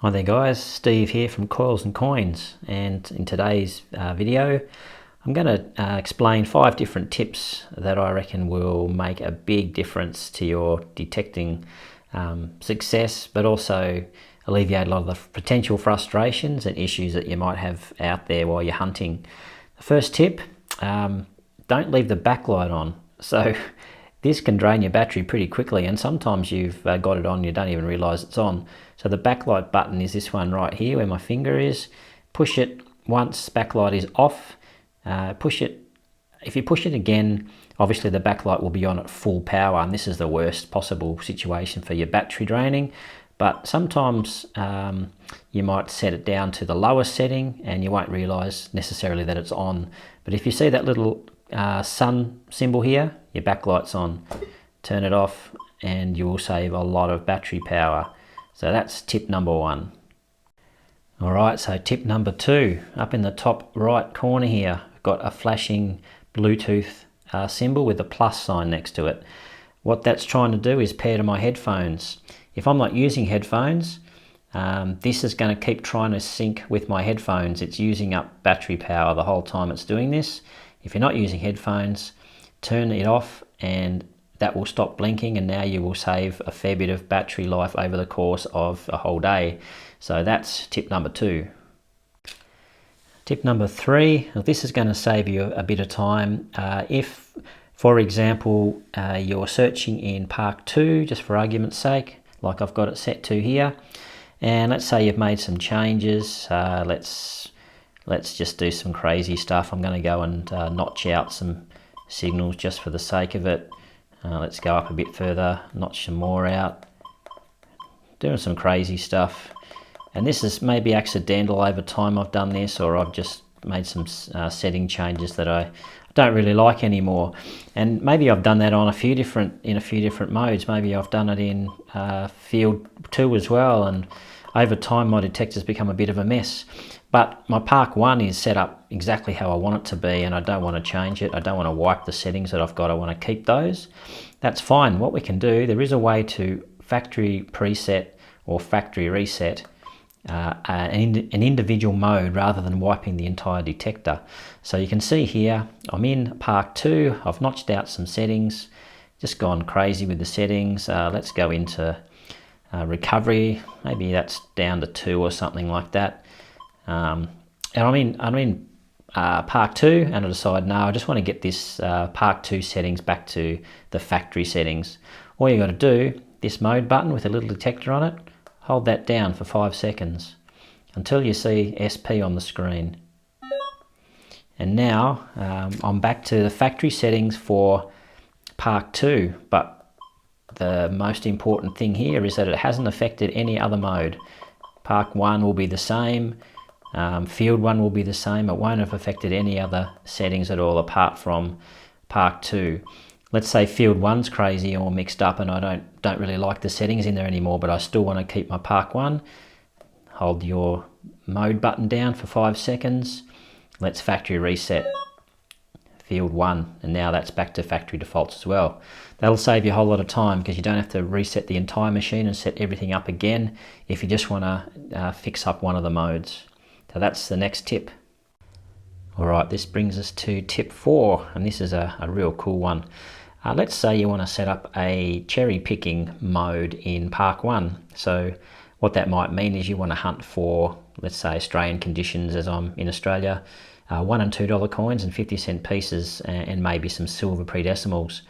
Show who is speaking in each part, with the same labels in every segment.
Speaker 1: Hi there guys, Steve here from Coils and Coins, and in today's video I'm going to explain 5 different tips that I reckon will make a big difference to your detecting success, but also alleviate a lot of the potential frustrations and issues that you might have out there while you're hunting. The first tip, don't leave the backlight on. So this can drain your battery pretty quickly, and sometimes you've got it on, you don't even realize it's on. So the backlight button is this one right here where my finger is. Push it once, backlight is off. Push it. If you push it again, obviously the backlight will be on at full power, and this is the worst possible situation for your battery draining. But sometimes you might set it down to the lowest setting and you won't realize necessarily that it's on. But if you see that little sun symbol here, your backlight's on. Turn it off and you will save a lot of battery power. So that's tip number 1. Alright, so tip number 2, up in the top right corner here, I've got a flashing Bluetooth symbol with a plus sign next to it. What that's trying to do is pair to my headphones. If I'm not using headphones, this is going to keep trying to sync with my headphones. It's using up battery power the whole time it's doing this. If you're not using headphones, turn it off and that will stop blinking, and now you will save a fair bit of battery life over the course of a whole day. So that's tip number 2. Tip number 3, this is going to save you a bit of time. If, for example, you're searching in Park 2, just for argument's sake, like I've got it set to here, and let's say you've made some changes. Let's just do some crazy stuff. I'm going to go and notch out some signals just for the sake of it. Let's go up a bit further, notch some more out, doing some crazy stuff. And this is maybe accidental over time I've done this, or I've just made some setting changes that I don't really like anymore. And maybe I've done that on in a few different modes. Maybe I've done it in field 2 as well, and over time my detectors become a bit of a mess. But my Park 1 is set up exactly how I want it to be, and I don't want to change it. I don't want to wipe the settings that I've got. I want to keep those. That's fine. What we can do, there is a way to factory preset or factory reset an individual mode rather than wiping the entire detector. So you can see here, I'm in Park 2. I've notched out some settings, just gone crazy with the settings. Let's go into recovery. Maybe that's down to 2 or something like that. And I'm in Park 2, and I decide, no, I just want to get this Park 2 settings back to the factory settings. All you got to do, this mode button with a little detector on it, hold that down for 5 seconds until you see SP on the screen. And now I'm back to the factory settings for Park 2, but the most important thing here is that it hasn't affected any other mode. Park 1 will be the same. Field 1 will be the same. It won't have affected any other settings at all apart from Park 2. Let's say Field 1's crazy or mixed up and I don't really like the settings in there anymore, but I still want to keep my Park 1. Hold your mode button down for 5 seconds. Let's factory reset Field 1, and now that's back to factory defaults as well. That'll save you a whole lot of time because you don't have to reset the entire machine and set everything up again if you just want to fix up one of the modes. So that's the next tip. Alright, this brings us to tip 4, and this is a real cool one. Let's say you want to set up a cherry picking mode in Park 1. So what that might mean is you want to hunt for, let's say, Australian conditions, as I'm in Australia, $1 and $2 coins and 50-cent pieces, and maybe some silver pre-decimals.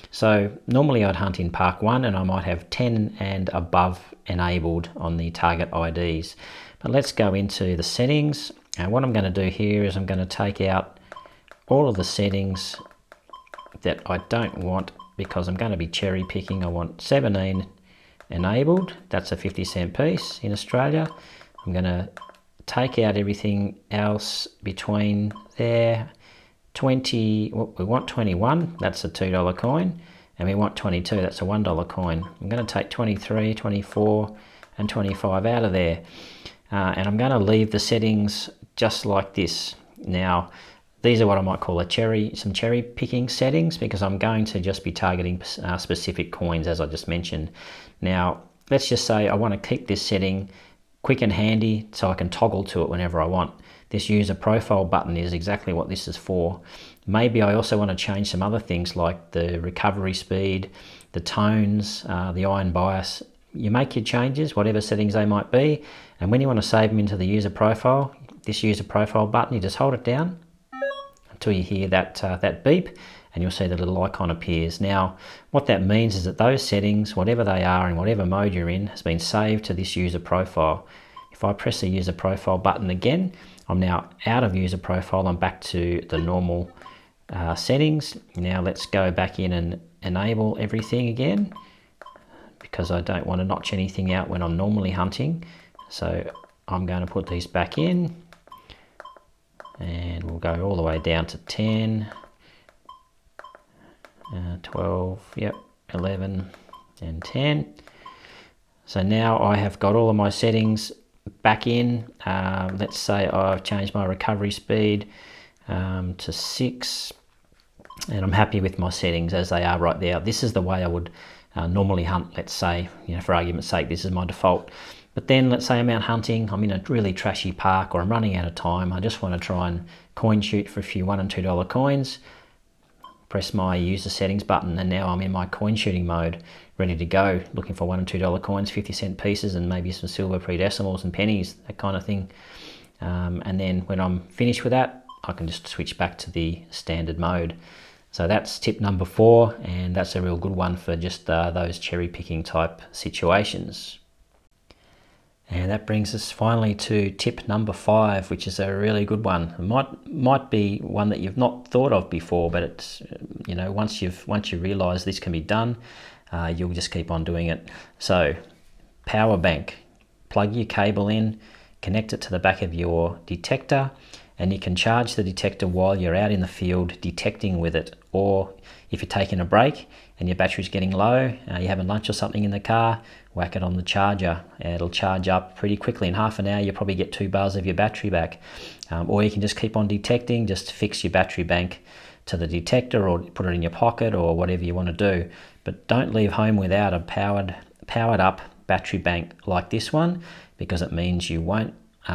Speaker 1: So normally I'd hunt in Park 1 and I might have 10 and above enabled on the target IDs. But let's go into the settings, and what I'm going to do here is I'm going to take out all of the settings that I don't want because I'm going to be cherry picking. I want 17 enabled, that's a 50-cent piece in Australia. I'm going to take out everything else between there. 20, we want 21, that's a $2 coin, and we want 22, that's a $1 coin. I'm going to take 23, 24 and 25 out of there. And I'm going to leave the settings just like this. Now, these are what I might call some cherry picking settings, because I'm going to just be targeting specific coins, as I just mentioned. Now, let's just say I want to keep this setting quick and handy, so I can toggle to it whenever I want. This user profile button is exactly what this is for. Maybe I also want to change some other things like the recovery speed, the tones, the iron bias. You make your changes, whatever settings they might be, and when you want to save them into the user profile, this user profile button, you just hold it down until you hear that beep, and you'll see the little icon appears. Now, what that means is that those settings, whatever they are in whatever mode you're in, has been saved to this user profile. If I press the user profile button again, I'm now out of user profile, I'm back to the normal settings. Now let's go back in and enable everything again, because I don't want to notch anything out when I'm normally hunting. So I'm going to put these back in, and we'll go all the way down to 10, 12, yep, 11 and 10. So now I have got all of my settings back in. Let's say I've changed my recovery speed to 6, and I'm happy with my settings as they are right there. This is the way I would normally hunt, let's say, for argument's sake, this is my default. But then let's say I'm out hunting, I'm in a really trashy park, or I'm running out of time, I just want to try and coin shoot for a few $1 and $2 coins. Press my user settings button, and now I'm in my coin shooting mode, ready to go, looking for $1 and $2 coins, 50-cent pieces, and maybe some silver pre-decimals and pennies, that kind of thing. And then when I'm finished with that, I can just switch back to the standard mode. So that's tip number 4, and that's a real good one for just those cherry picking type situations. And that brings us finally to tip number 5, which is a really good one. It might be one that you've not thought of before, but it's, once you realise this can be done, you'll just keep on doing it. So, power bank. Plug your cable in, connect it to the back of your detector, and you can charge the detector while you're out in the field detecting with it. Or if you're taking a break and your battery's getting low, you're having lunch or something in the car, whack it on the charger. It'll charge up pretty quickly. In half an hour, you'll probably get 2 bars of your battery back. Or you can just keep on detecting, just fix your battery bank to the detector, or put it in your pocket, or whatever you want to do. But don't leave home without a powered up battery bank like this one, because it means you won't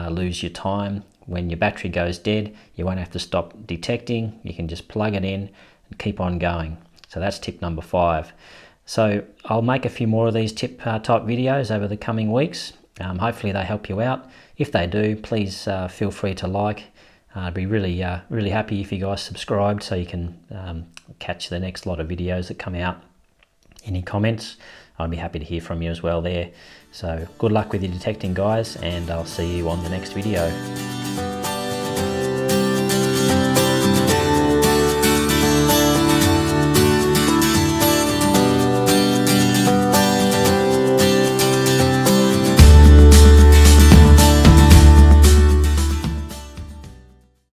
Speaker 1: lose your time. When your battery goes dead, you won't have to stop detecting. You can just plug it in and keep on going. So that's tip number 5. So I'll make a few more of these tip type videos over the coming weeks. Hopefully they help you out. If they do, please feel free to like. I'd be really happy if you guys subscribed, so you can catch the next lot of videos that come out. Any comments, I'd be happy to hear from you as well there. So good luck with your detecting, guys, and I'll see you on the next video.